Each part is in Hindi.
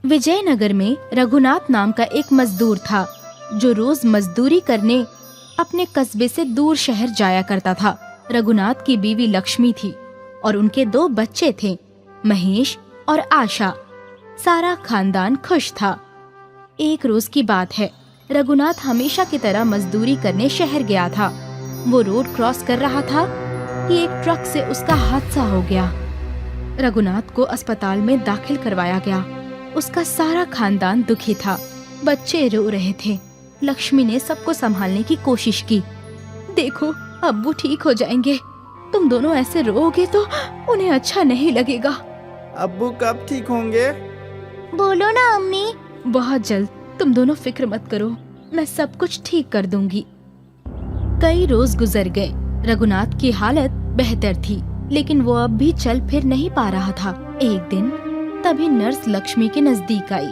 विजयनगर में रघुनाथ नाम का एक मजदूर था जो रोज मजदूरी करने अपने कस्बे से दूर शहर जाया करता था। रघुनाथ की बीवी लक्ष्मी थी और उनके 2 बच्चे थे, महेश और आशा। सारा खानदान खुश था। एक रोज की बात है, रघुनाथ हमेशा की तरह मजदूरी करने शहर गया था। वो रोड क्रॉस कर रहा था कि एक ट्रक से उसका हादसा हो गया। रघुनाथ को अस्पताल में दाखिल करवाया गया। उसका सारा खानदान दुखी था। बच्चे रो रहे थे। लक्ष्मी ने सबको संभालने की कोशिश की। देखो, अब्बू ठीक हो जाएंगे। तुम दोनों ऐसे रोओगे तो उन्हें अच्छा नहीं लगेगा। अब्बू कब ठीक होंगे? बोलो ना अम्मी। बहुत जल्द। तुम दोनों फिक्र मत करो, मैं सब कुछ ठीक कर दूंगी। कई रोज गुजर गए। रघुनाथ की हालत बेहतर थी, लेकिन वो अब भी चल फिर नहीं पा रहा था। एक दिन तभी नर्स लक्ष्मी के नजदीक आई।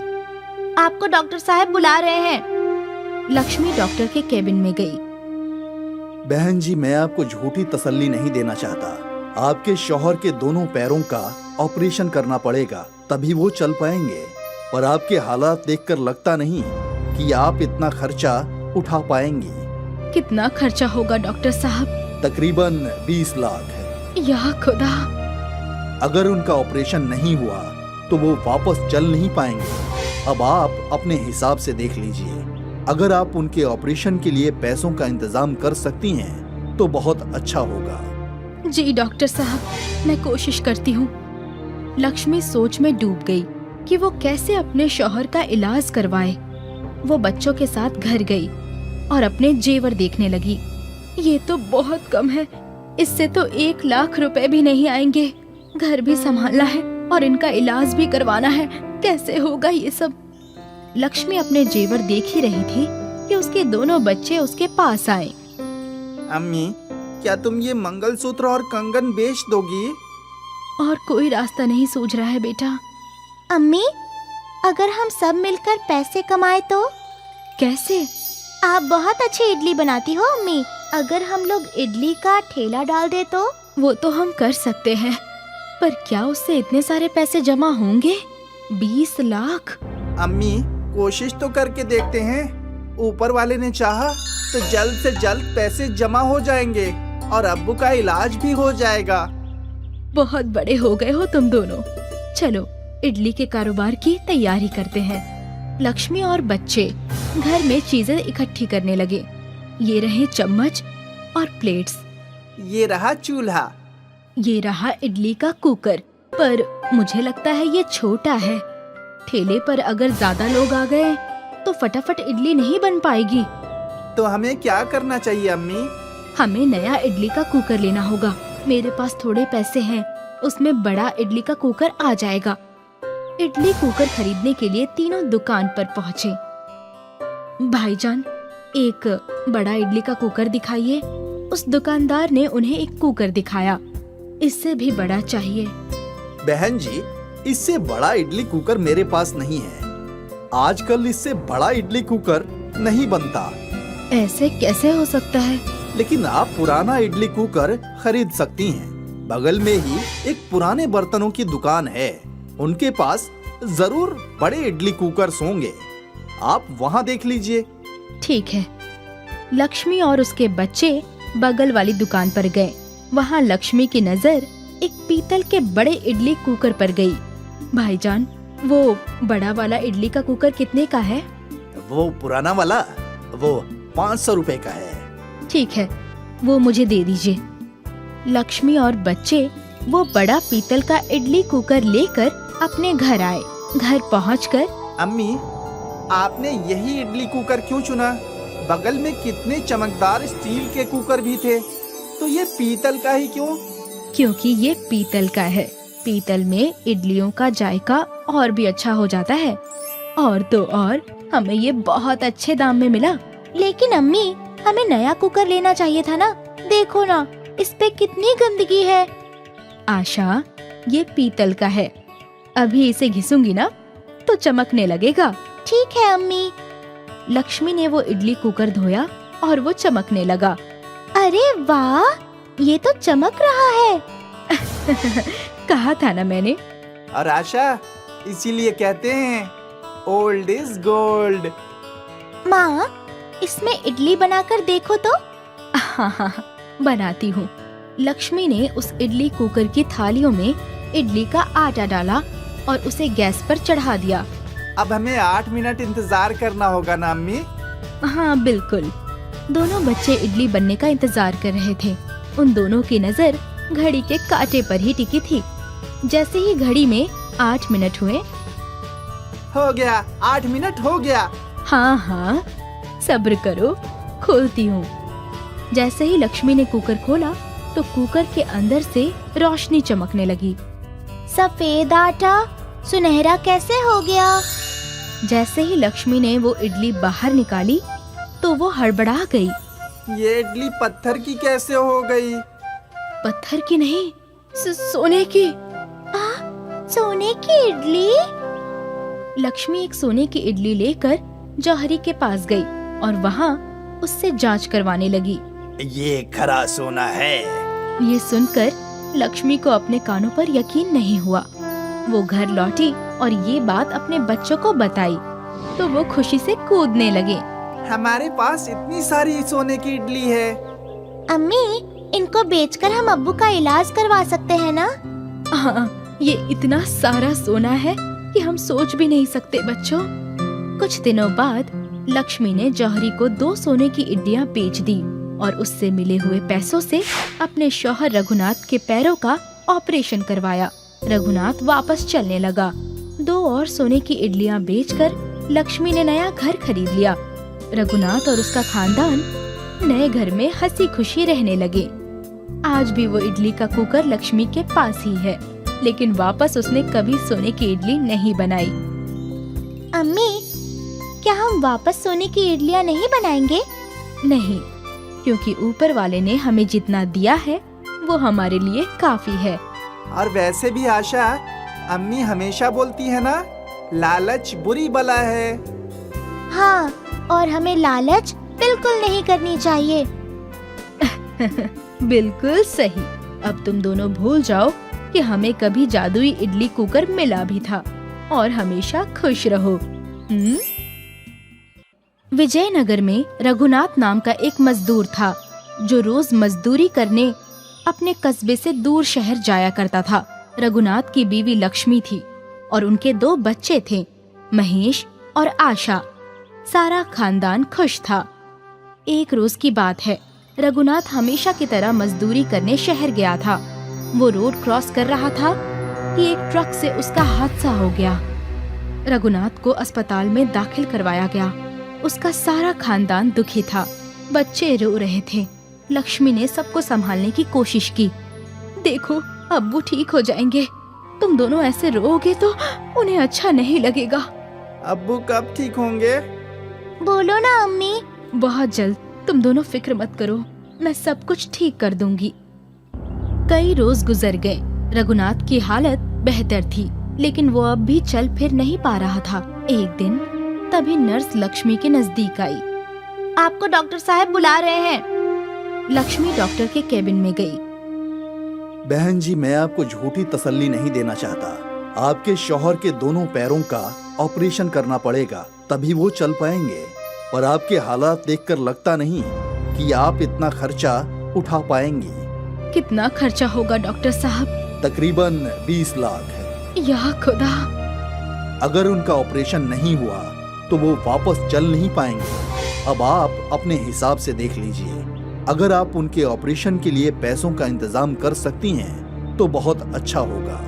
आपको डॉक्टर साहब बुला रहे हैं। लक्ष्मी डॉक्टर के केबिन में गई। बहन जी, मैं आपको झूठी तसल्ली नहीं देना चाहता। आपके शौहर के दोनों पैरों का ऑपरेशन करना पड़ेगा, तभी वो चल पाएंगे। पर आपके हालात देखकर लगता नहीं कि आप इतना खर्चा उठा पाएंगी। कितना खर्चा होगा डॉक्टर साहब? तकरीबन 20 लाख है। या खुदा! अगर उनका ऑपरेशन नहीं हुआ तो वो वापस चल नहीं पाएंगे। अब आप अपने हिसाब से देख लीजिए। अगर आप उनके ऑपरेशन के लिए पैसों का इंतजाम कर सकती हैं तो बहुत अच्छा होगा। जी डॉक्टर साहब, मैं कोशिश करती हूँ। लक्ष्मी सोच में डूब गई कि वो कैसे अपने शौहर का इलाज करवाए। वो बच्चों के साथ घर गई और अपने जेवर देखने लगी। ये तो बहुत कम है, इससे तो 1 लाख रुपए भी नहीं आएंगे। घर भी संभालना है और इनका इलाज भी करवाना है। कैसे होगा ये सब? लक्ष्मी अपने जेवर देख ही रही थी कि उसके दोनों बच्चे उसके पास आए। अम्मी, क्या तुम ये मंगलसूत्र और कंगन बेच दोगी? और कोई रास्ता नहीं सूझ रहा है बेटा। अम्मी, अगर हम सब मिलकर पैसे कमाए तो? कैसे? आप बहुत अच्छी इडली बनाती हो अम्मी। अगर हम लोग इडली का ठेला डाल दे तो? वो तो हम कर सकते हैं, पर क्या उससे इतने सारे पैसे जमा होंगे? 20 लाख? अम्मी, कोशिश तो करके देखते हैं। ऊपर वाले ने चाहा तो जल्द से जल्द पैसे जमा हो जाएंगे और अब्बू का इलाज भी हो जाएगा। बहुत बड़े हो गए हो तुम दोनों। चलो इडली के कारोबार की तैयारी करते हैं। लक्ष्मी और बच्चे घर में चीजें इकट्ठी करने लगे। ये रहे चम्मच और प्लेट्स। ये रहा चूल्हा। ये रहा इडली का कुकर, पर मुझे लगता है ये छोटा है। ठेले पर अगर ज्यादा लोग आ गए तो फटाफट इडली नहीं बन पाएगी। तो हमें क्या करना चाहिए अम्मी? हमें नया इडली का कुकर लेना होगा। मेरे पास थोड़े पैसे हैं, उसमें बड़ा इडली का कुकर आ जाएगा। इडली कुकर खरीदने के लिए तीनों दुकान पर पहुँचे। भाईजान, एक बड़ा इडली का कुकर दिखाइए। उस दुकानदार ने उन्हें एक कुकर दिखाया। इससे भी बड़ा चाहिए। बहन जी, इससे बड़ा इडली कुकर मेरे पास नहीं है। आजकल इससे बड़ा इडली कुकर नहीं बनता। ऐसे कैसे हो सकता है? लेकिन आप पुराना इडली कुकर खरीद सकती हैं। बगल में ही एक पुराने बर्तनों की दुकान है, उनके पास जरूर बड़े इडली कुकर होंगे। आप वहाँ देख लीजिए। ठीक है। लक्ष्मी और उसके बच्चे बगल वाली दुकान पर गए। वहाँ लक्ष्मी की नजर एक पीतल के बड़े इडली कुकर पर गई। भाईजान, वो बड़ा वाला इडली का कुकर कितने का है? वो पुराना वाला, वो 500 रुपए का है। ठीक है, वो मुझे दे दीजिए। लक्ष्मी और बच्चे वो बड़ा पीतल का इडली कुकर लेकर अपने घर आए। घर पहुंचकर, अम्मी, आपने यही इडली कुकर क्यों चुना? बगल में कितने चमकदार स्टील के कुकर भी थे, तो ये पीतल का ही क्यों? क्योंकि ये पीतल का है। पीतल में इडलियों का जायका और भी अच्छा हो जाता है। और तो और हमें ये बहुत अच्छे दाम में मिला। लेकिन अम्मी, हमें नया कुकर लेना चाहिए था ना। देखो ना, इस पे कितनी गंदगी है। आशा, ये पीतल का है। अभी इसे घिसूंगी ना तो चमकने लगेगा। ठीक है अम्मी। लक्ष्मी ने वो इडली कुकर धोया और वो चमकने लगा। अरे वाह, ये तो चमक रहा है। कहा था ना मैंने। और आशा, इसीलिए कहते हैं ओल्ड इज गोल्ड। माँ, इसमें इडली बनाकर देखो तो। हाँ हाँ, बनाती हूँ। लक्ष्मी ने उस इडली कुकर की थालियों में इडली का आटा डाला और उसे गैस पर चढ़ा दिया। अब हमें 8 मिनट इंतजार करना होगा ना अम्मी? हाँ बिल्कुल। दोनों बच्चे इडली बनने का इंतजार कर रहे थे। उन दोनों की नजर घड़ी के कांटे पर ही टिकी थी। जैसे ही घड़ी में 8 मिनट हुए, हो गया, 8 मिनट हो गया। हाँ हाँ, सब्र करो, खोलती हूँ। जैसे ही लक्ष्मी ने कुकर खोला तो कुकर के अंदर से रोशनी चमकने लगी। सफेद आटा सुनहरा कैसे हो गया? जैसे ही लक्ष्मी ने वो इडली बाहर निकाली तो वो हड़बड़ा गई। ये इडली पत्थर की कैसे हो गई? पत्थर की नहीं, सोने की। सोने की इडली? लक्ष्मी एक सोने की इडली लेकर जौहरी के पास गई और वहाँ उससे जांच करवाने लगी। ये खरा सोना है। ये सुनकर लक्ष्मी को अपने कानों पर यकीन नहीं हुआ। वो घर लौटी और ये बात अपने बच्चों को बताई तो वो खुशी से कूदने लगे। हमारे पास इतनी सारी सोने की इडली है। अम्मी, इनको बेचकर हम अब्बू का इलाज करवा सकते हैं ना? हाँ, ये इतना सारा सोना है कि हम सोच भी नहीं सकते बच्चों। कुछ दिनों बाद लक्ष्मी ने जौहरी को 2 सोने की इडलियां बेच दी और उससे मिले हुए पैसों से अपने शौहर रघुनाथ के पैरों का ऑपरेशन करवाया। रघुनाथ वापस चलने लगा। 2 और सोने की इडलियां बेचकर लक्ष्मी ने नया घर खरीद लिया। रघुनाथ और उसका खानदान नए घर में हंसी खुशी रहने लगे। आज भी वो इडली का कुकर लक्ष्मी के पास ही है, लेकिन वापस उसने कभी सोने की इडली नहीं बनाई। अम्मी, क्या हम वापस सोने की इडलियां नहीं बनाएंगे? नहीं, क्योंकि ऊपर वाले ने हमें जितना दिया है वो हमारे लिए काफी है। और वैसे भी आशा, अम्मी हमेशा बोलती है ना, लालच बुरी बला है। हाँ, और हमें लालच बिल्कुल नहीं करनी चाहिए। बिल्कुल सही। अब तुम दोनों भूल जाओ कि हमें कभी जादुई इडली कुकर मिला भी था और हमेशा खुश रहो। विजयनगर में रघुनाथ नाम का एक मजदूर था जो रोज मजदूरी करने अपने कस्बे से दूर शहर जाया करता था। रघुनाथ की बीवी लक्ष्मी थी और उनके 2 बच्चे थे, महेश और आशा। सारा खानदान खुश था। एक रोज की बात है, रघुनाथ हमेशा की तरह मजदूरी करने शहर गया था। वो रोड क्रॉस कर रहा था कि एक ट्रक से उसका हादसा हो गया। रघुनाथ को अस्पताल में दाखिल करवाया गया। उसका सारा खानदान दुखी था। बच्चे रो रहे थे। लक्ष्मी ने सबको संभालने की कोशिश की। देखो, अब्बू ठीक हो जाएंगे। तुम दोनों ऐसे रोओगे तो उन्हें अच्छा नहीं लगेगा। अब्बू कब ठीक होंगे? बोलो ना अम्मी। बहुत जल्द। तुम दोनों फिक्र मत करो, मैं सब कुछ ठीक कर दूंगी। कई रोज गुजर गए। रघुनाथ की हालत बेहतर थी, लेकिन वो अब भी चल फिर नहीं पा रहा था। एक दिन तभी नर्स लक्ष्मी के नजदीक आई। आपको डॉक्टर साहब बुला रहे हैं। लक्ष्मी डॉक्टर के केबिन में गई। बहन जी, मैं आपको झूठी तसल्ली नहीं देना चाहता। आपके शौहर के दोनों पैरों का ऑपरेशन करना पड़ेगा, तभी वो चल पाएंगे। पर आपके हालात देखकर लगता नहीं कि आप इतना खर्चा उठा पाएंगी। कितना खर्चा होगा डॉक्टर साहब? तकरीबन 20 लाख। या खुदा! अगर उनका ऑपरेशन नहीं हुआ तो वो वापस चल नहीं पाएंगे। अब आप अपने हिसाब से देख लीजिए। अगर आप उनके ऑपरेशन के लिए पैसों का इंतजाम कर सकती हैं तो बहुत अच्छा होगा।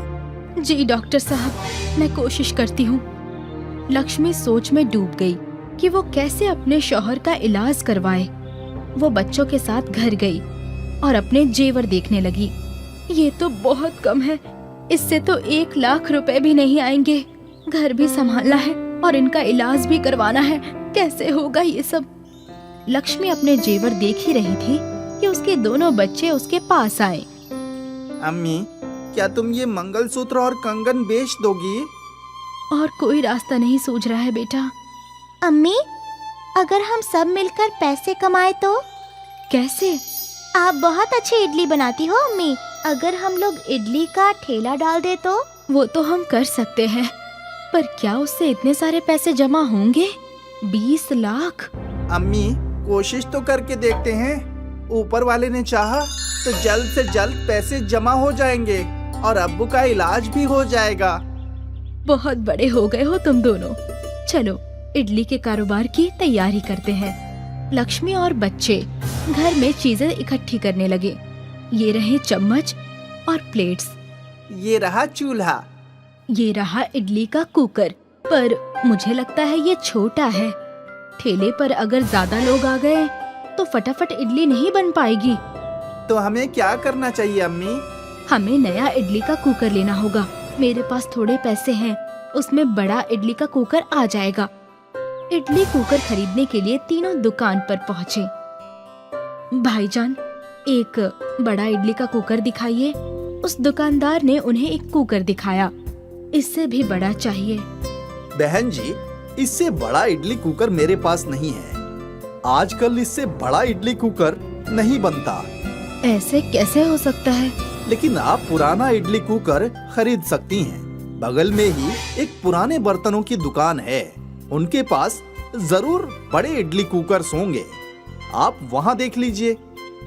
जी डॉक्टर साहब, मैं कोशिश करती हूँ। लक्ष्मी सोच में डूब गई कि वो कैसे अपने शौहर का इलाज करवाए। वो बच्चों के साथ घर गई और अपने जेवर देखने लगी। ये तो बहुत कम है, इससे तो 1 लाख रुपए भी नहीं आएंगे। घर भी संभालना है और इनका इलाज भी करवाना है। कैसे होगा ये सब? लक्ष्मी अपने जेवर देख ही रही थी कि उसके दोनों बच्चे उसके पास आए। अम्मी, क्या तुम ये मंगलसूत्र और कंगन बेच दोगी? और कोई रास्ता नहीं सूझ रहा है बेटा। अम्मी, अगर हम सब मिलकर पैसे कमाए तो? कैसे? आप बहुत अच्छी इडली बनाती हो अम्मी। अगर हम लोग इडली का ठेला डाल दे तो? वो तो हम कर सकते हैं, पर क्या उससे इतने सारे पैसे जमा होंगे? 20 लाख। अम्मी कोशिश तो करके देखते हैं। ऊपर वाले ने चाहा तो जल्द से जल्द पैसे जमा हो जाएंगे और अब्बू का इलाज भी हो जाएगा। बहुत बड़े हो गए हो तुम दोनों। चलो इडली के कारोबार की तैयारी करते हैं। लक्ष्मी और बच्चे घर में चीजें इकट्ठी करने लगे। ये रहे चम्मच और प्लेट्स, ये रहा चूल्हा, ये रहा इडली का कुकर, पर मुझे लगता है ये छोटा है। ठेले पर अगर ज्यादा लोग आ गए तो फटाफट इडली नहीं बन पाएगी। तो हमें क्या करना चाहिए अम्मी? हमें नया इडली का कुकर लेना होगा। मेरे पास थोड़े पैसे हैं, उसमें बड़ा इडली का कुकर आ जाएगा। इडली कुकर खरीदने के लिए तीनों दुकान पर पहुँचे। भाईजान, एक बड़ा इडली का कुकर दिखाइए। उस दुकानदार ने उन्हें एक कुकर दिखाया। इससे भी बड़ा चाहिए। बहन जी, इससे बड़ा इडली कुकर मेरे पास नहीं है। आजकल इससे बड़ा इडली कुकर नहीं बनता। ऐसे कैसे हो सकता है? लेकिन आप पुराना इडली कुकर खरीद सकती हैं। बगल में ही एक पुराने बर्तनों की दुकान है, उनके पास जरूर बड़े इडली कुकर होंगे। आप वहाँ देख लीजिए।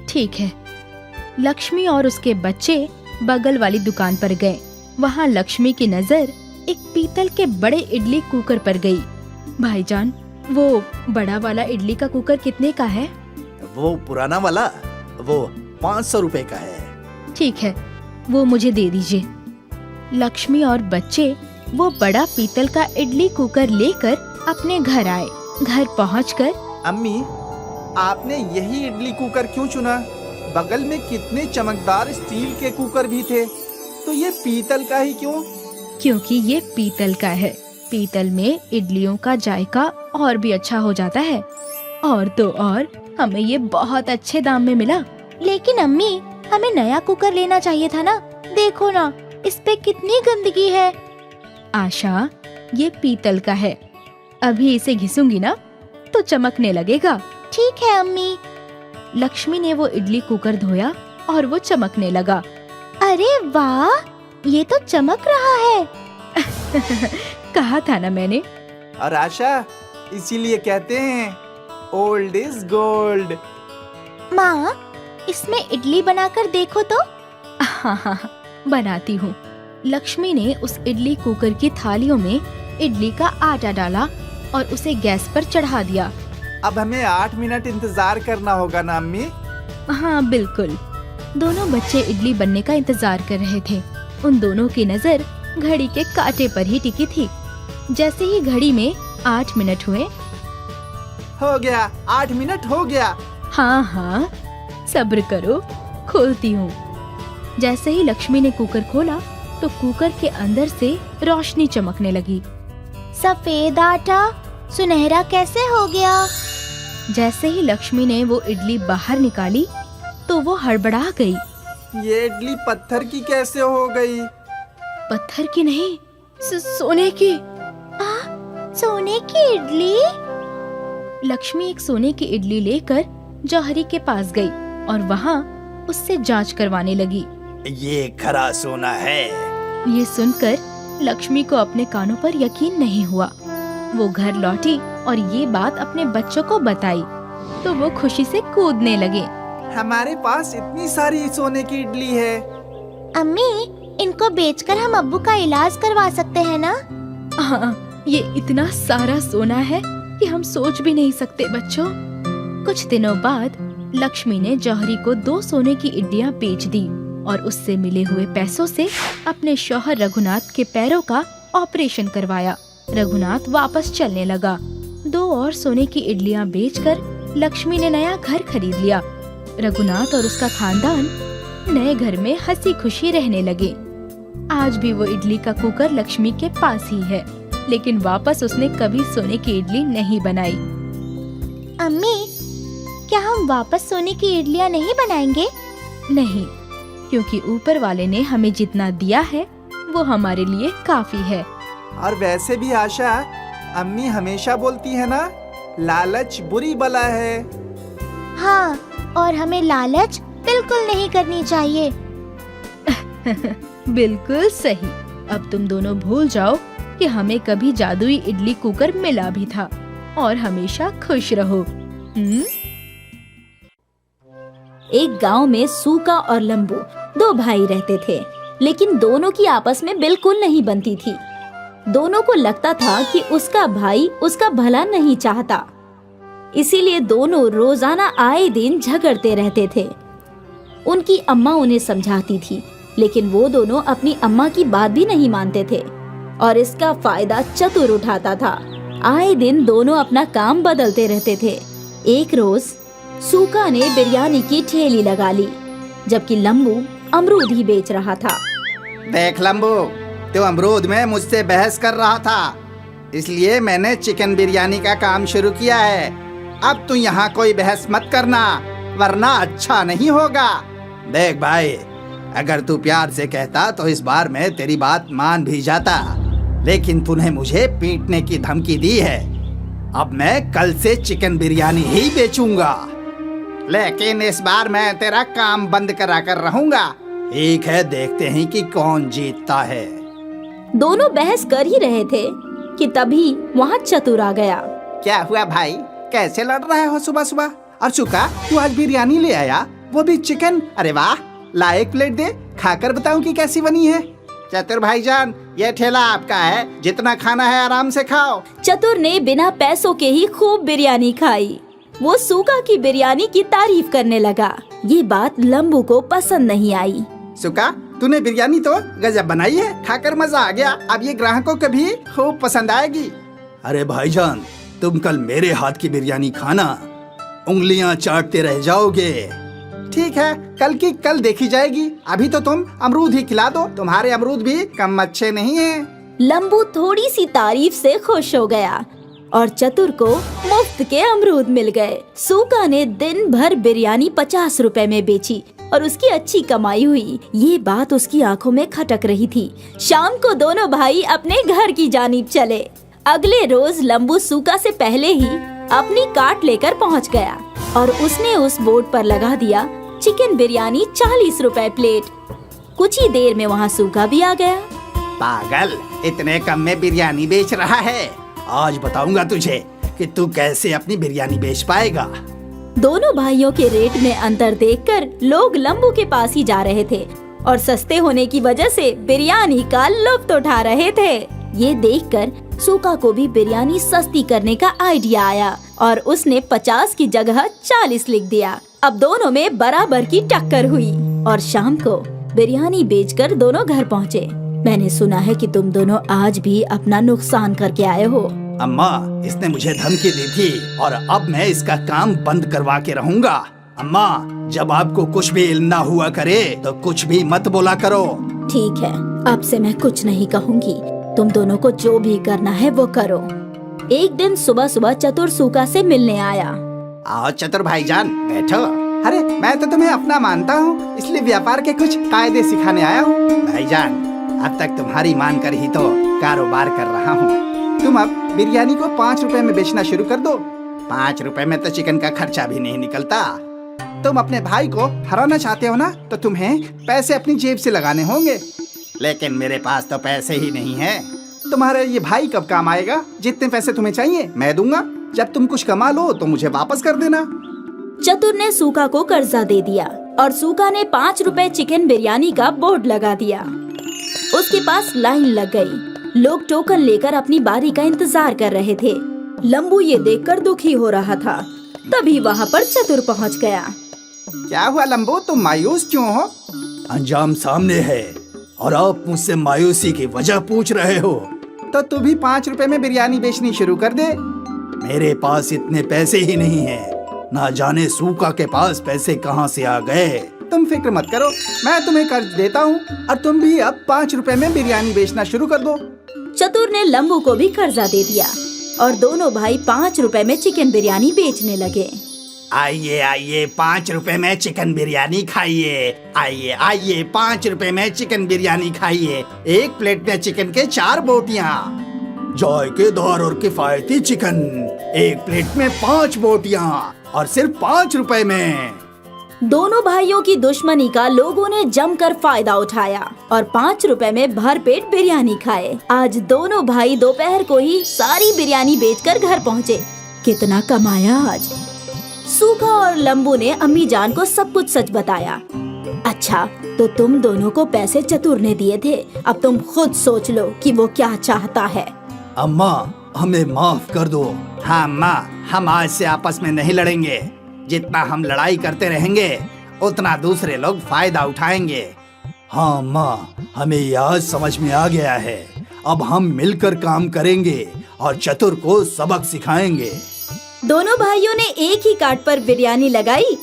ठीक है। लक्ष्मी और उसके बच्चे बगल वाली दुकान पर गए। वहाँ लक्ष्मी की नजर एक पीतल के बड़े इडली कुकर पर गई। भाईजान, वो बड़ा वाला इडली का कुकर कितने का है? वो पुराना वाला, वो 500 रुपए का है। ठीक है, वो मुझे दे दीजिए। लक्ष्मी और बच्चे वो बड़ा पीतल का इडली कुकर लेकर अपने घर आए। घर पहुंचकर, अम्मी, आपने यही इडली कुकर क्यों चुना? बगल में कितने चमकदार स्टील के कुकर भी थे, तो ये पीतल का ही क्यों? क्योंकि ये पीतल का है। पीतल में इडलियों का जायका और भी अच्छा हो जाता है। और तो और हमें ये बहुत अच्छे दाम में मिला। लेकिन अम्मी, हमें नया कुकर लेना चाहिए था ना। देखो ना, इस पे कितनी गंदगी है। आशा, ये पीतल का है। अभी इसे घिसूंगी ना तो चमकने लगेगा। ठीक है अम्मी। लक्ष्मी ने वो इडली कुकर धोया और वो चमकने लगा। अरे वाह, ये तो चमक रहा है। कहा था ना मैंने। और आशा, इसीलिए कहते हैं ओल्ड इज गोल्ड। माँ, इसमें इडली बनाकर देखो तो। हाँ, बनाती हूँ। लक्ष्मी ने उस इडली कुकर की थालियों में इडली का आटा डाला और उसे गैस पर चढ़ा दिया। अब हमें 8 मिनट इंतजार करना होगा ना अम्मी? हाँ बिल्कुल। दोनों बच्चे इडली बनने का इंतजार कर रहे थे। उन दोनों की नजर घड़ी के कांटे पर ही टिकी थी। जैसे ही घड़ी में 8 मिनट हुए, हो गया, 8 मिनट हो गया। हाँ, सब्र करो, खोलती हूँ। जैसे ही लक्ष्मी ने कुकर खोला तो कुकर के अंदर से रोशनी चमकने लगी। सफेद आटा सुनहरा कैसे हो गया? जैसे ही लक्ष्मी ने वो इडली बाहर निकाली तो वो हड़बड़ा गई। ये इडली पत्थर की कैसे हो गई? पत्थर की नहीं, सोने की। सोने की इडली? लक्ष्मी एक सोने की इडली लेकर जौहरी के पास गई और वहाँ उससे जांच करवाने लगी। ये खरा सोना है। ये सुनकर लक्ष्मी को अपने कानों पर यकीन नहीं हुआ। वो घर लौटी और ये बात अपने बच्चों को बताई तो वो खुशी से कूदने लगे। हमारे पास इतनी सारी सोने की इडली है। अम्मी, इनको बेचकर हम अब्बू का इलाज करवा सकते हैं ना? हाँ, ये इतना सारा सोना है कि हम सोच भी नहीं सकते बच्चों। कुछ दिनों बाद लक्ष्मी ने जौहरी को 2 सोने की इडलियां बेच दी और उससे मिले हुए पैसों से अपने शौहर रघुनाथ के पैरों का ऑपरेशन करवाया। रघुनाथ वापस चलने लगा। 2 और सोने की इडलियां बेचकर लक्ष्मी ने नया घर खरीद लिया। रघुनाथ और उसका खानदान नए घर में हंसी खुशी रहने लगे। आज भी वो इडली का कुकर लक्ष्मी के पास ही है, लेकिन वापस उसने कभी सोने की इडली नहीं बनाई। अम्मी, क्या हम वापस सोने की इडलियां नहीं बनाएंगे? नहीं, क्योंकि ऊपर वाले ने हमें जितना दिया है वो हमारे लिए काफी है। और वैसे भी आशा, अम्मी हमेशा बोलती है ना, लालच बुरी बला है। हाँ, और हमें लालच बिल्कुल नहीं करनी चाहिए। बिल्कुल सही। अब तुम दोनों भूल जाओ कि हमें कभी जादुई इडली कुकर मिला भी था। और हमेशा खुश रहो। एक गांव में सूका और लंबू दो भाई रहते थे, लेकिन दोनों की आपस में बिल्कुल नहीं बनती थी। दोनों को लगता था कि उसका भाई उसका भला नहीं चाहता, इसीलिए दोनों रोजाना आए दिन झगड़ते रहते थे। उनकी अम्मा उन्हें समझाती थी, लेकिन वो दोनों अपनी अम्मा की बात भी नहीं मानते थे और इसका फायदा चतुर उठाता था। आए दिन दोनों अपना काम बदलते रहते थे। एक रोज सूका ने बिरयानी की ठेली लगा ली, जबकि लंबू अमरूद ही बेच रहा था। देख लंबू, तू अमरूद में मुझसे बहस कर रहा था, इसलिए मैंने चिकन बिरयानी का काम शुरू किया है। अब तू यहाँ कोई बहस मत करना, वरना अच्छा नहीं होगा। देख भाई, अगर तू प्यार से कहता तो इस बार मैं तेरी बात मान भी जाता, लेकिन तूने मुझे पीटने की धमकी दी है। अब मैं कल से चिकन बिरयानी ही बेचूंगा, लेकिन इस बार मैं तेरा काम बंद करा कर रहूंगा। ठीक है, देखते हैं कि कौन जीतता है। दोनों बहस कर ही रहे थे कि तभी वहाँ चतुर आ गया। क्या हुआ भाई, कैसे लड़ रहे हो सुबह सुबह? और चुका, तू आज बिरयानी ले आया, वो भी चिकन? अरे वाह, ला एक प्लेट दे, खाकर बताऊं कि कैसी बनी है। चतुर भाईजान, ये ठेला आपका है, जितना खाना है आराम से खाओ। चतुर ने बिना पैसों के ही खूब बिरयानी खाई। वो सूका की बिरयानी की तारीफ करने लगा। ये बात लंबू को पसंद नहीं आई। सुका, तूने बिरयानी तो गजब बनाई है, खाकर मजा आ गया। अब ये ग्राहकों को भी खूब पसंद आएगी। अरे भाईजान, तुम कल मेरे हाथ की बिरयानी खाना, उंगलियां चाटते रह जाओगे। ठीक है, कल की कल देखी जाएगी। अभी तो तुम अमरूद ही खिला दो, तुम्हारे अमरूद भी कम अच्छे नहीं हैं। लंबू थोड़ी सी तारीफ से खुश हो गया और चतुर को मुफ्त के अमरूद मिल गए। सूका ने दिन भर बिरयानी 50 रुपए में बेची और उसकी अच्छी कमाई हुई। ये बात उसकी आंखों में खटक रही थी। शाम को दोनों भाई अपने घर की जानिब चले। अगले रोज लंबू सूका से पहले ही अपनी कार्ट लेकर पहुंच गया और उसने उस बोर्ड पर लगा दिया, चिकन बिरयानी 40 रुपए प्लेट। कुछ ही देर में वहाँ सूखा भी आ गया। पागल, इतने कम में बिरयानी बेच रहा है? आज बताऊंगा तुझे कि तू कैसे अपनी बिरयानी बेच पाएगा। दोनों भाइयों के रेट में अंतर देखकर लोग लंबू के पास ही जा रहे थे और सस्ते होने की वजह से बिरयानी का लुत्फ उठा रहे थे। ये देखकर सूका को भी बिरयानी सस्ती करने का आइडिया आया और उसने 50 की जगह 40 लिख दिया। अब दोनों में बराबर की टक्कर हुई और शाम को बिरयानी बेचकर दोनों घर पहुँचे। मैंने सुना है कि तुम दोनों आज भी अपना नुकसान करके आए हो। अम्मा, इसने मुझे धमकी दी थी और अब मैं इसका काम बंद करवा के रहूंगा। अम्मा, जब आपको कुछ भी इल्म ना हुआ करे तो कुछ भी मत बोला करो। ठीक है, अब से मैं कुछ नहीं कहूँगी। तुम दोनों को जो भी करना है वो करो। एक दिन सुबह सुबह चतुर सूका से मिलने आया। आओ चतुर भाईजान, बैठो। अरे मैं तो तुम्हें अपना मानता हूँ, इसलिए व्यापार के कुछ कायदे सिखाने आया हूँ। भाईजान, अब तक तुम्हारी मान कर ही तो कारोबार कर रहा हूँ। तुम अब बिरयानी को 5 रुपए में बेचना शुरू कर दो। 5 रुपए में तो चिकन का खर्चा भी नहीं निकलता। तुम अपने भाई को हराना चाहते हो ना, तो तुम्हें पैसे अपनी जेब से लगाने होंगे, लेकिन मेरे पास तो पैसे ही नहीं है। तुम्हारा ये भाई कब काम आएगा? जितने पैसे तुम्हें चाहिए मैं दूंगा। जब तुम कुछ कमा लो तो मुझे वापस कर देना। चतुर ने सूका को कर्जा दे दिया और सूका ने 5 रुपए चिकन बिरयानी का बोर्ड लगा दिया। उसके पास लाइन लग गई। लोग टोकन लेकर अपनी बारी का इंतजार कर रहे थे। लंबू ये देखकर दुखी हो रहा था। तभी वहाँ पर चतुर पहुँच गया। क्या हुआ लंबू, तुम मायूस क्यों हो? अंजाम सामने है और आप मुझसे मायूसी की वजह पूछ रहे हो। तो तू भी 5 रुपए में बिरयानी बेचनी शुरू कर दे। मेरे पास इतने पैसे ही नहीं है, ना जाने सूका के पास पैसे कहाँ से आ गए। तुम फिक्र मत करो, मैं तुम्हें कर्ज देता हूँ और तुम भी अब 5 रुपए में बिरयानी बेचना शुरू कर दो। चतुर ने लंबू को भी कर्जा दे दिया और दोनों भाई 5 रुपए में चिकन बिरयानी बेचने लगे। आइए आइए, 5 रुपए में चिकन बिरयानी खाइए। आइए आइए, 5 रुपए में चिकन बिरयानी खाइए। एक प्लेट में चिकन के 4 बोटियाँ, जायकेदार और किफायती चिकन। एक प्लेट में 5 बोटियाँ और सिर्फ 5 रुपए में। दोनों भाइयों की दुश्मनी का लोगों ने जमकर फायदा उठाया और 5 रुपए में भरपेट बिरयानी खाए। आज दोनों भाई दोपहर को ही सारी बिरयानी बेचकर घर पहुँचे। कितना कमाया आज। सूखा और लंबू ने अम्मी जान को सब कुछ सच बताया। अच्छा, तो तुम दोनों को पैसे चतुर ने दिए थे, अब तुम खुद सोच लो कि वो क्या चाहता है। अम्मा, हमें माफ कर दो। हाँ अम्मा, हम आज से आपस में नहीं लड़ेंगे। जितना हम लड़ाई करते रहेंगे उतना दूसरे लोग फायदा उठाएंगे। हाँ अम्मा, हमें ये आज समझ में आ गया है। अब हम मिलकर काम करेंगे और चतुर को सबक सिखाएंगे। दोनों भाइयों ने एक ही कार्ड पर बिरयानी लगाई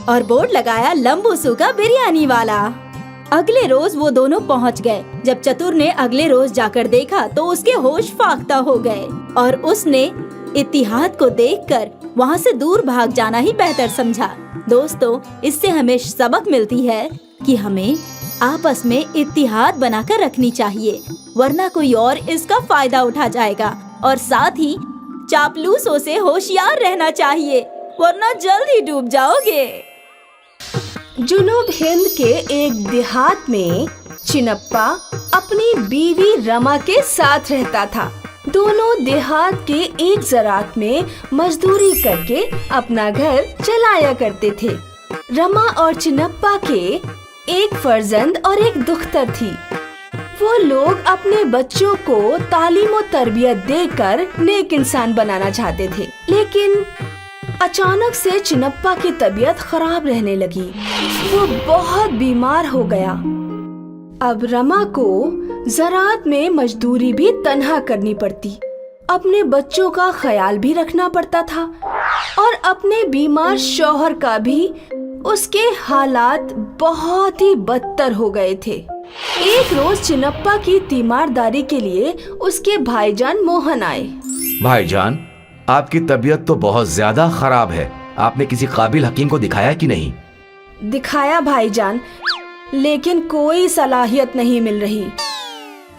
और बोर्ड लगाया लंबू सूखा बिरयानी वाला। अगले रोज वो दोनों पहुंच गए। जब चतुर ने अगले रोज जाकर देखा तो उसके होश फाख्ता हो गए और उसने इत्तिहाद को देखकर वहां से दूर भाग जाना ही बेहतर समझा। दोस्तों, इससे हमें सबक मिलती है कि हमें आपस में इत्तिहाद बनाकर रखनी चाहिए, वरना कोई और इसका फायदा उठा जाएगा। और साथ ही चापलूसों से होशियार रहना चाहिए, वरना जल्द ही डूब जाओगे। जुनूब हिंद के एक देहात में चिनप्पा अपनी बीवी रमा के साथ रहता था। दोनों देहात के एक ज़रात में मजदूरी करके अपना घर चलाया करते थे। रमा और चिनप्पा के एक फर्जंद और एक दुख्तर थी। वो लोग अपने बच्चों को तालीम और तरबियत देकर नेक इंसान बनाना चाहते थे, लेकिन अचानक से चिनप्पा की तबीयत खराब रहने लगी। वो बहुत बीमार हो गया। अब रमा को ज़रात में मजदूरी भी तन्हा करनी पड़ती, अपने बच्चों का ख्याल भी रखना पड़ता था और अपने बीमार शौहर का भी। उसके हालात बहुत ही बदतर हो गए थे। एक रोज चिनप्पा की तीमारदारी के लिए उसके भाईजान मोहन आए। भाईजान, आपकी तबीयत तो बहुत ज्यादा खराब है। आपने किसी काबिल हकीम को दिखाया कि नहीं? दिखाया भाईजान, लेकिन कोई सलाहियत नहीं मिल रही।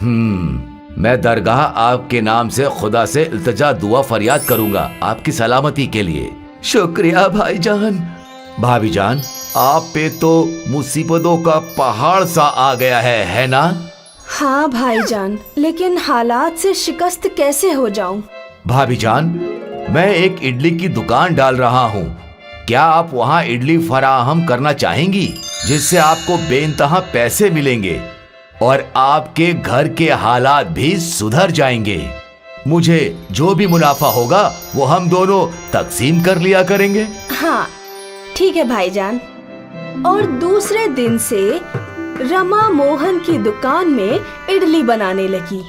मैं दरगाह आपके नाम से खुदा से इल्तिजा दुआ फरियाद करूंगा आपकी सलामती के लिए। शुक्रिया भाईजान। भाभी जान, आप पे तो मुसीबतों का पहाड़ सा आ गया है ना? हाँ भाईजान, लेकिन हालात से शिकस्त कैसे हो जाऊं? भाभी जान, मैं एक इडली की दुकान डाल रहा हूँ। क्या आप वहाँ इडली फराहम करना चाहेंगी, जिससे आपको बेइंतहा पैसे मिलेंगे और आपके घर के हालात भी सुधर जाएंगे? मुझे जो भी मुनाफा होगा वो हम दोनों तकसीम कर लिया करेंगे। हाँ ठीक है भाईजान। और दूसरे दिन से रमा मोहन की दुकान में इडली बनाने लगी।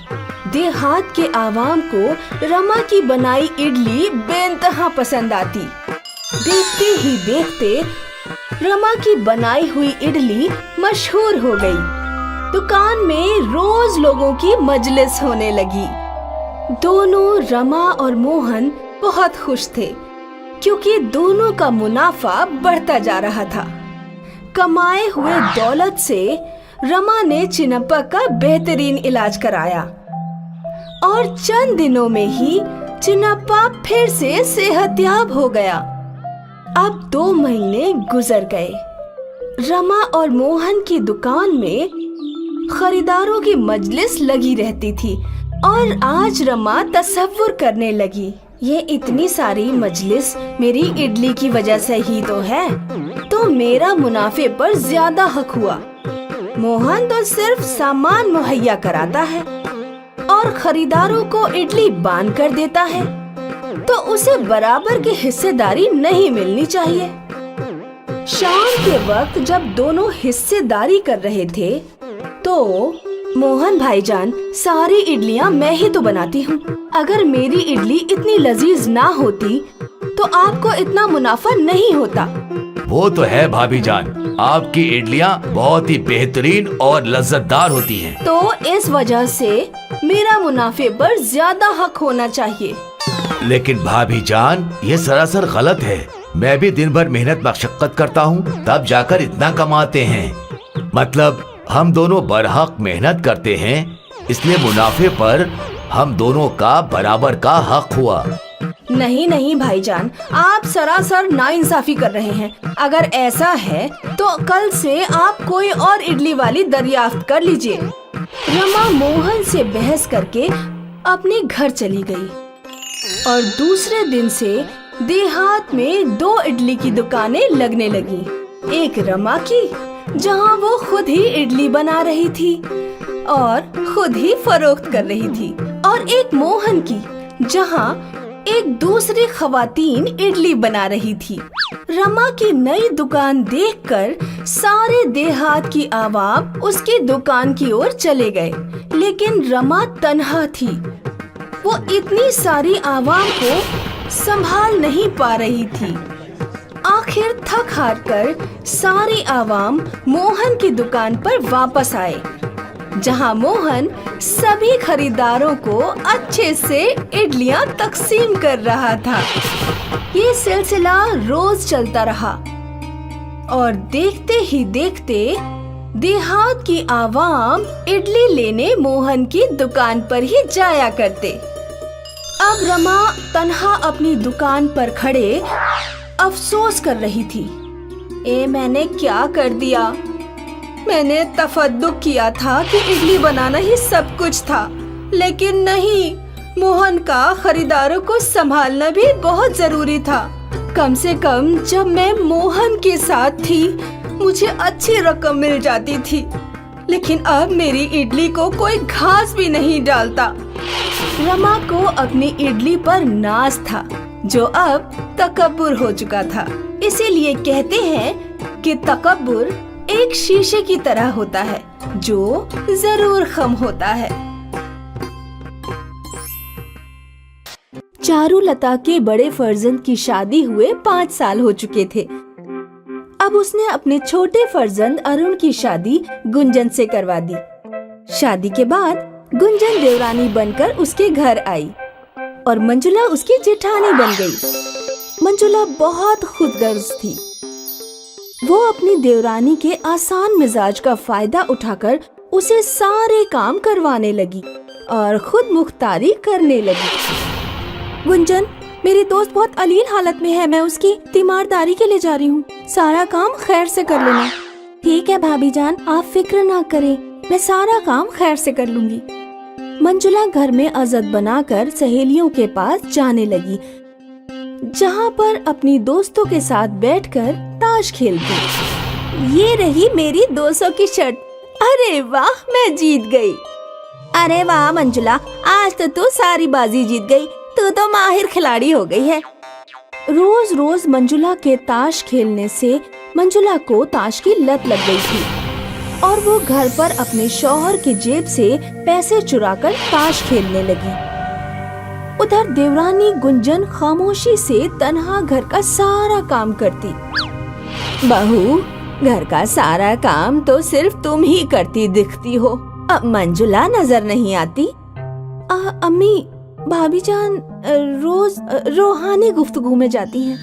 देहात के आवाम को रमा की बनाई इडली बेइंतहा पसंद आती। देखते ही देखते रमा की बनाई हुई इडली मशहूर हो गई। दुकान में रोज लोगों की मजलिस होने लगी। दोनों रमा और मोहन बहुत खुश थे, क्योंकि दोनों का मुनाफा बढ़ता जा रहा था। कमाए हुए दौलत से रमा ने चिनप्पा का बेहतरीन इलाज कराया और चंद दिनों में ही चिनप्पा फिर से सेहतयाब हो गया। अब 2 महीने गुजर गए। रमा और मोहन की दुकान में खरीदारों की मजलिस लगी रहती थी और आज रमा तसव्वुर करने लगी, ये इतनी सारी मजलिस मेरी इडली की वजह से ही तो है, तो मेरा मुनाफे पर ज्यादा हक हुआ। मोहन तो सिर्फ सामान मुहैया कराता है और खरीदारों को इडली बांध कर देता है, तो उसे बराबर की हिस्सेदारी नहीं मिलनी चाहिए। शाम के वक्त जब दोनों हिस्सेदारी कर रहे थे तो मोहन भाईजान, सारी इडलियां मैं ही तो बनाती हूँ। अगर मेरी इडली इतनी लजीज ना होती तो आपको इतना मुनाफा नहीं होता। वो तो है भाभी जान, आपकी इडलियां बहुत ही बेहतरीन और लज्जतदार होती हैं। तो इस वजह से मेरा मुनाफे पर ज्यादा हक होना चाहिए। लेकिन भाभी जान, ये सरासर गलत है। मैं भी दिन भर मेहनत मशक्कत करता हूँ, तब जाकर इतना कमाते हैं। मतलब हम दोनों बरहक मेहनत करते हैं, इसलिए मुनाफे पर हम दोनों का बराबर का हक हुआ। नहीं नहीं भाईजान, आप सरासर नाइंसाफी कर रहे हैं। अगर ऐसा है तो कल से आप कोई और इडली वाली दरियाफ्त कर लीजिए। रमा मोहन से बहस करके अपने घर चली गई और दूसरे दिन से देहात में 2 इडली की दुकानें लगने लगी। एक रमा की, जहां वो खुद ही इडली बना रही थी और खुद ही फरोख्त कर रही थी, और एक मोहन की, जहां एक दूसरी खवातीन इडली बना रही थी। रमा की नई दुकान देखकर सारे देहात की आवाम उसकी दुकान की ओर चले गए, लेकिन रमा तन्हा थी। वो इतनी सारी आवाम को संभाल नहीं पा रही थी। आखिर थक हार कर सारी आवाम मोहन की दुकान पर वापस आए, जहां मोहन सभी खरीदारों को अच्छे से इडलियां तकसीम कर रहा था। ये सिलसिला रोज चलता रहा और देखते ही देखते देहात की आवाम इडली लेने मोहन की दुकान पर ही जाया करते। अब रमा तन्हा अपनी दुकान पर खड़े अफसोस कर रही थी। मैंने क्या कर दिया? मैंने तफद्दुक किया था कि इडली बनाना ही सब कुछ था, लेकिन नहीं, मोहन का खरीदारों को संभालना भी बहुत जरूरी था। कम से कम जब मैं मोहन के साथ थी मुझे अच्छी रकम मिल जाती थी, लेकिन अब मेरी इडली को कोई घास भी नहीं डालता। रमा को अपनी इडली पर नाज था, जो अब तकब्बुर हो चुका था। इसीलिए कहते हैं कि तकब्बुर एक शीशे की तरह होता है जो जरूर खम होता है। चारुलता के बड़े फर्जंद की शादी हुए 5 साल हो चुके थे। अब उसने अपने छोटे फर्जंद अरुण की शादी गुंजन से करवा दी। शादी के बाद गुंजन देवरानी बनकर उसके घर आई और मंजुला उसकी जेठानी बन गई। मंजुला बहुत खुदगर्ज थी। वो अपनी देवरानी के आसान मिजाज का फायदा उठाकर उसे सारे काम करवाने लगी और खुद मुख्तारी करने लगी। गुंजन, मेरी दोस्त बहुत अलील हालत में है, मैं उसकी तीमारदारी के लिए जा रही हूँ। सारा काम खैर से कर लेना। ठीक है भाभी जान, आप फिक्र ना करें, मैं सारा काम खैर से कर लूंगी। मंजुला घर में अज़द बनाकर सहेलियों के पास जाने लगी, जहाँ पर अपनी दोस्तों के साथ बैठकर ताश खेलती। ये रही मेरी 200 की शर्ट। अरे वाह, मैं जीत गई। अरे वाह मंजुला, आज तो तू सारी बाजी जीत गई, तू तो माहिर खिलाड़ी हो गई है। रोज रोज मंजुला के ताश खेलने से मंजुला को ताश की लत लग गई थी और वो घर पर अपने शौहर की जेब से पैसे चुराकर ताश खेलने लगी। उधर देवरानी गुंजन खामोशी से तन्हा घर का सारा काम करती। बहू, घर का सारा काम तो सिर्फ तुम ही करती दिखती हो, अब मंजुला नजर नहीं आती। अम्मी, भाभी जान रोज रूहानी गुफ्तगू में जाती हैं।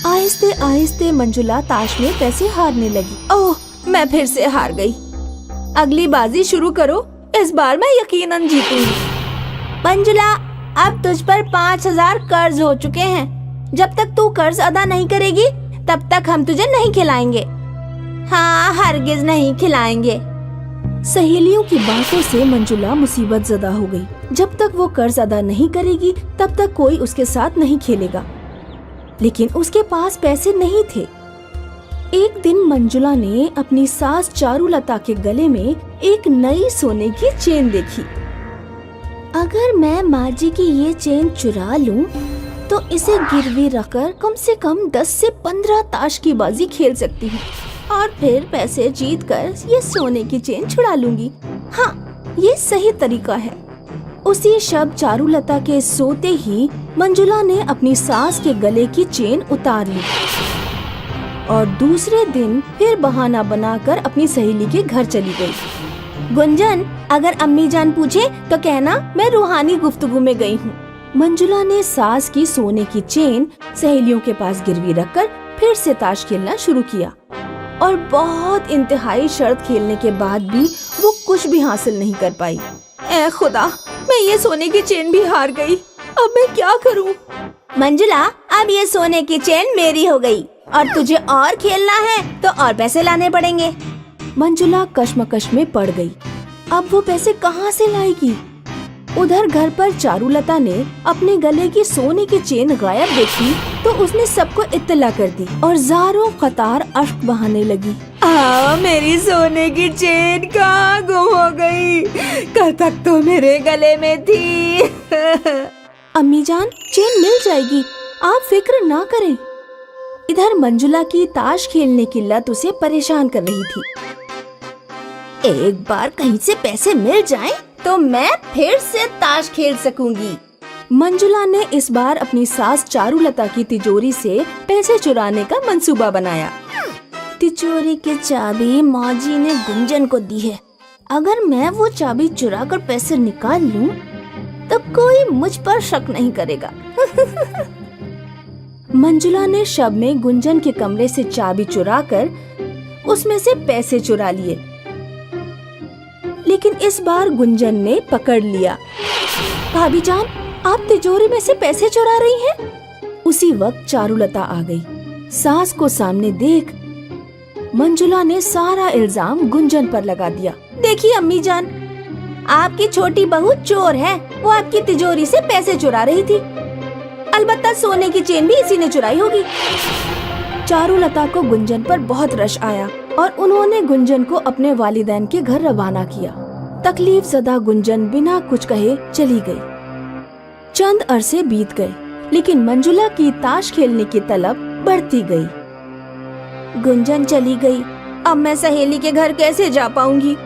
आहिस्ते आहिस्ते मंजुला ताश में पैसे हारने लगी। ओह, मैं फिर से हार गई। अगली बाजी शुरू करो, इस बार मैं यकीनन जीतूंगी। मंजुला, अब तुझ पर 5000 कर्ज हो चुके हैं। जब तक तू कर्ज अदा नहीं करेगी तब तक हम तुझे नहीं खिलाएंगे। हाँ, हरगिज नहीं खिलाएंगे। सहेलियों की बातों से मंजुला मुसीबत ज़दा हो गई। जब तक वो कर्ज अदा नहीं करेगी तब तक कोई उसके साथ नहीं खेलेगा, लेकिन उसके पास पैसे नहीं थे। एक दिन मंजुला ने अपनी सास चारुलता के गले में एक नई सोने की चेन देखी। अगर मैं माँ जी की ये चेन चुरा लूं, तो इसे गिरवी रखकर कम से कम 10 से 15 ताश की बाजी खेल सकती हूँ और फिर पैसे जीतकर ये सोने की चेन छुड़ा लूंगी। हाँ, ये सही तरीका है। उसी शब चारुलता के सोते ही मंजुला ने अपनी सास के गले की चेन उतार ली और दूसरे दिन फिर बहाना बनाकर अपनी सहेली के घर चली गई। गुंजन, अगर अम्मी जान पूछे तो कहना मैं रूहानी गुफ्तगू में गई हूँ। मंजुला ने सास की सोने की चेन सहेलियों के पास गिरवी रखकर फिर से ताश खेलना शुरू किया और बहुत इंतहाई शर्त खेलने के बाद भी वो कुछ भी हासिल नहीं कर पाई। ऐ खुदा, मैं ये सोने की चेन भी हार गई। अब मैं क्या करूँ? मंजुला, अब ये सोने की चेन मेरी हो गई और तुझे और खेलना है तो और पैसे लाने पड़ेंगे। मंजुला कश्मकश में पड़ गई। अब वो पैसे कहाँ से लाएगी? उधर घर पर चारुलता ने अपने गले की सोने की चेन गायब देखी तो उसने सबको इत्तला कर दी और ज़ारों कतार अश्क बहाने लगी। मेरी सोने की चेन कहाँ गुम हो गई? कल तक तो मेरे गले में थी। अम्मी जान, चेन मिल जाएगी, आप फिक्र ना करें। इधर मंजुला की ताश खेलने की लत उसे परेशान कर रही थी। एक बार कहीं से पैसे मिल जाएं तो मैं फिर से ताश खेल सकूंगी। मंजुला ने इस बार अपनी सास चारुलता की तिजोरी से पैसे चुराने का मंसूबा बनाया। तिजोरी की चाबी माजी ने गुंजन को दी है। अगर मैं वो चाबी चुरा कर पैसे निकाल लूं, तो कोई मुझ पर शक नहीं करेगा। मंजुला ने शब में गुंजन के कमरे से चाबी चुराकर उसमें से पैसे चुरा लिए, लेकिन इस बार गुंजन ने पकड़ लिया। भाभी जान, आप तिजोरी में से पैसे चुरा रही हैं? उसी वक्त चारुलता आ गई। सास को सामने देख मंजुला ने सारा इल्जाम गुंजन पर लगा दिया। देखिए अम्मी जान, आपकी छोटी बहू चोर है। वो आपकी तिजोरी से पैसे चुरा रही थी। अलबत्ता सोने की चेन भी इसी ने चुराई होगी। चारुलता को गुंजन पर बहुत रश आया और उन्होंने गुंजन को अपने वालिदैन के घर रवाना किया। तकलीफ ज़दा गुंजन बिना कुछ कहे चली गई। चंद अरसे बीत गए, लेकिन मंजुला की ताश खेलने की तलब बढ़ती गई। गुंजन चली गई, अब मैं सहेली के घर कैसे जा पाऊंगी?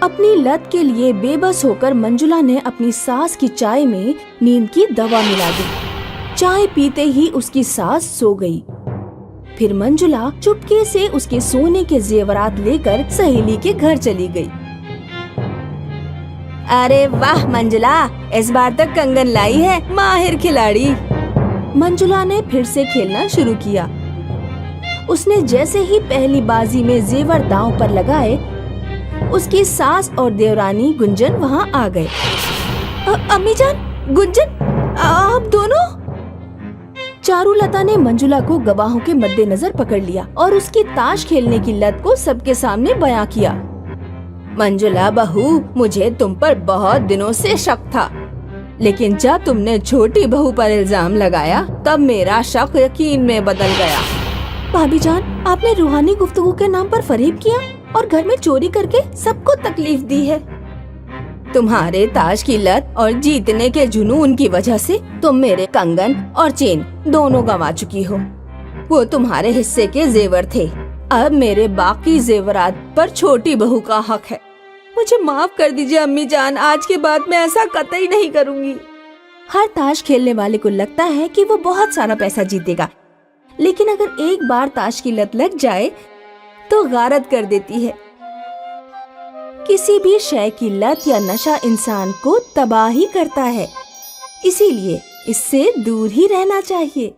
अपनी लत के लिए बेबस होकर मंजुला ने अपनी सास की चाय में नींद की दवा मिला दी। चाय पीते ही उसकी सास सो गई। फिर मंजुला चुपके से उसके सोने के जेवरात लेकर सहेली के घर चली गई। अरे वाह मंजुला, इस बार तक कंगन लाई है, माहिर खिलाड़ी। मंजुला ने फिर से खेलना शुरू किया। उसने जैसे ही पहली बाजी में जेवर दांव पर लगाए, उसकी सास और देवरानी गुंजन वहाँ आ गए। अम्मी जान, गुंजन, आप दोनों? चारुलता ने मंजुला को गवाहों के मद्देनजर पकड़ लिया और उसकी ताश खेलने की लत को सबके सामने बयां किया। मंजुला बहू, मुझे तुम पर बहुत दिनों से शक था, लेकिन जब तुमने छोटी बहू पर इल्जाम लगाया तब मेरा शक यकीन में बदल गया। भाभी जान, आपने रूहानी गुफ्तगू के नाम पर फरेब किया और घर में चोरी करके सबको तकलीफ दी है। तुम्हारे ताश की लत और जीतने के जुनून की वजह से तुम मेरे कंगन और चेन दोनों गंवा चुकी हो। वो तुम्हारे हिस्से के जेवर थे। अब मेरे बाकी जेवरात पर छोटी बहू का हक है। मुझे माफ कर दीजिए अम्मी जान, आज के बाद मैं ऐसा कतई नहीं करूँगी। हर ताश खेलने वाले को लगता है कि वो बहुत सारा पैसा जीतेगा, लेकिन अगर एक बार ताश की लत लग जाए तो गारत कर देती है। किसी भी शय की लत या नशा इंसान को तबाह ही करता है, इसीलिए इससे दूर ही रहना चाहिए।